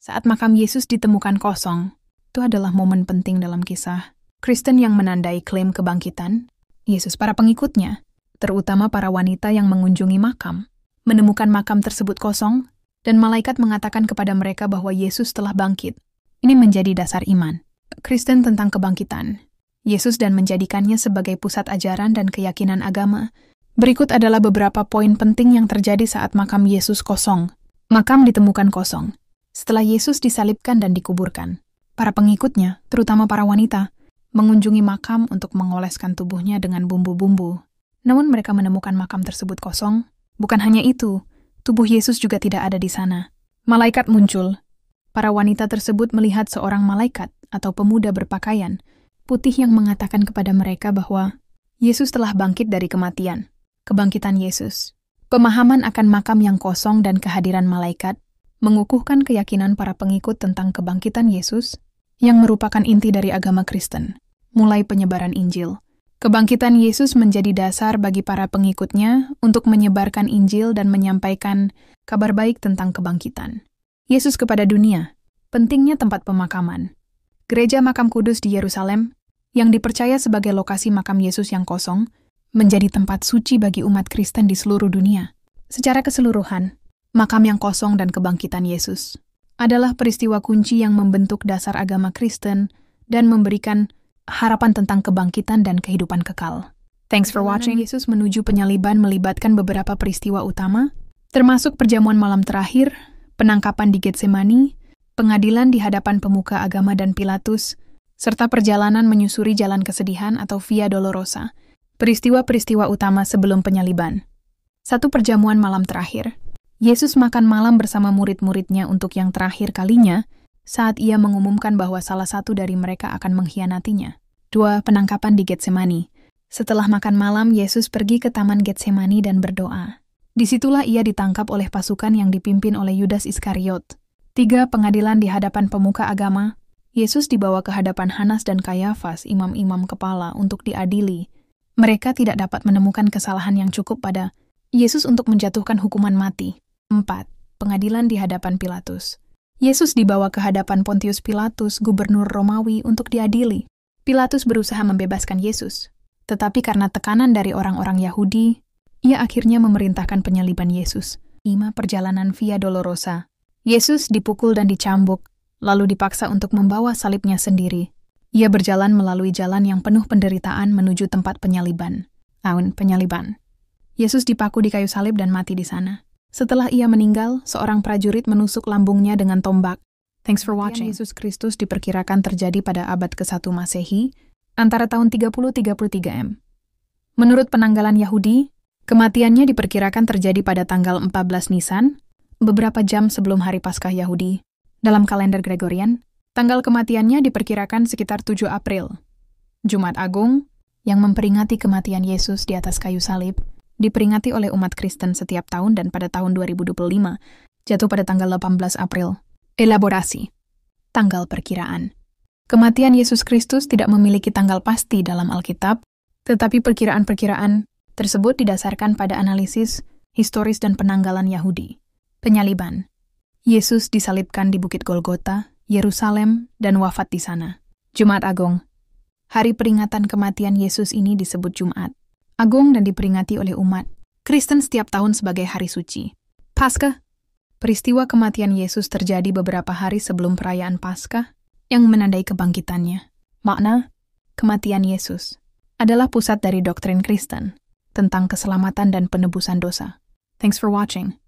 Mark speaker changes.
Speaker 1: Saat makam Yesus ditemukan kosong, itu adalah momen penting dalam kisah Kristen yang menandai klaim kebangkitan Yesus. Para pengikutnya, terutama para wanita yang mengunjungi makam, menemukan makam tersebut kosong, dan malaikat mengatakan kepada mereka bahwa Yesus telah bangkit. Ini menjadi dasar iman Kristen tentang kebangkitan Yesus dan menjadikannya sebagai pusat ajaran dan keyakinan agama. Berikut adalah beberapa poin penting yang terjadi saat makam Yesus kosong. Makam ditemukan kosong setelah Yesus disalibkan dan dikuburkan. Para pengikutnya, terutama para wanita, mengunjungi makam untuk mengoleskan tubuhnya dengan bumbu-bumbu. Namun mereka menemukan makam tersebut kosong. Bukan hanya itu, tubuh Yesus juga tidak ada di sana. Malaikat muncul. Para wanita tersebut melihat seorang malaikat atau pemuda berpakaian putih yang mengatakan kepada mereka bahwa Yesus telah bangkit dari kematian. Kebangkitan Yesus. Pemahaman akan makam yang kosong dan kehadiran malaikat mengukuhkan keyakinan para pengikut tentang kebangkitan Yesus yang merupakan inti dari agama Kristen, mulai penyebaran Injil. Kebangkitan Yesus menjadi dasar bagi para pengikutnya untuk menyebarkan Injil dan menyampaikan kabar baik tentang kebangkitan Yesus kepada dunia. Pentingnya tempat pemakaman. Gereja Makam Kudus di Yerusalem, yang dipercaya sebagai lokasi makam Yesus yang kosong, menjadi tempat suci bagi umat Kristen di seluruh dunia. Secara keseluruhan, makam yang kosong dan kebangkitan Yesus adalah peristiwa kunci yang membentuk dasar agama Kristen dan memberikan harapan tentang kebangkitan dan kehidupan kekal. Thanks for watching. Yesus menuju penyaliban melibatkan beberapa peristiwa utama, termasuk perjamuan malam terakhir, penangkapan di Getsemani, pengadilan di hadapan pemuka agama dan Pilatus, serta perjalanan menyusuri jalan kesedihan atau Via Dolorosa, peristiwa-peristiwa utama sebelum penyaliban. 1. Perjamuan malam terakhir. Yesus makan malam bersama murid-muridnya untuk yang terakhir kalinya saat ia mengumumkan bahwa salah satu dari mereka akan mengkhianatinya. 2. Penangkapan di Getsemani. Setelah makan malam, Yesus pergi ke Taman Getsemani dan berdoa. Disitulah ia ditangkap oleh pasukan yang dipimpin oleh Yudas Iskariot. 3. Pengadilan di hadapan pemuka agama. Yesus dibawa ke hadapan Hanas dan Kayafas, imam-imam kepala, untuk diadili. Mereka tidak dapat menemukan kesalahan yang cukup pada Yesus untuk menjatuhkan hukuman mati. 4. Pengadilan di hadapan Pilatus. Yesus dibawa ke hadapan Pontius Pilatus, gubernur Romawi, untuk diadili. Pilatus berusaha membebaskan Yesus, tetapi karena tekanan dari orang-orang Yahudi, ia akhirnya memerintahkan penyaliban Yesus. 5. Perjalanan Via Dolorosa. Yesus dipukul dan dicambuk, lalu dipaksa untuk membawa salibnya sendiri. Ia berjalan melalui jalan yang penuh penderitaan menuju tempat penyaliban. Penyaliban. Yesus dipaku di kayu salib dan mati di sana. Setelah ia meninggal, seorang prajurit menusuk lambungnya dengan tombak. Thanks for watching. Yesus Kristus diperkirakan terjadi pada abad ke-1 Masehi, antara tahun 30-33 M. Menurut penanggalan Yahudi, kematiannya diperkirakan terjadi pada tanggal 14 Nisan, beberapa jam sebelum hari Paskah Yahudi. Dalam kalender Gregorian, tanggal kematiannya diperkirakan sekitar 7 April. Jumat Agung, yang memperingati kematian Yesus di atas kayu salib, diperingati oleh umat Kristen setiap tahun dan pada tahun 2025, jatuh pada tanggal 18 April. Elaborasi. Tanggal perkiraan. Kematian Yesus Kristus tidak memiliki tanggal pasti dalam Alkitab, tetapi perkiraan-perkiraan tersebut didasarkan pada analisis, historis dan penanggalan Yahudi. Penyaliban. Yesus disalibkan di Bukit Golgota, Yerusalem, dan wafat di sana. Jumat Agung. Hari peringatan kematian Yesus ini disebut Jumat Agung dan diperingati oleh umat Kristen setiap tahun sebagai hari suci. Paskah. Peristiwa kematian Yesus terjadi beberapa hari sebelum perayaan Paskah yang menandai kebangkitannya. Makna, kematian Yesus adalah pusat dari doktrin Kristen tentang keselamatan dan penebusan dosa. Thanks for watching.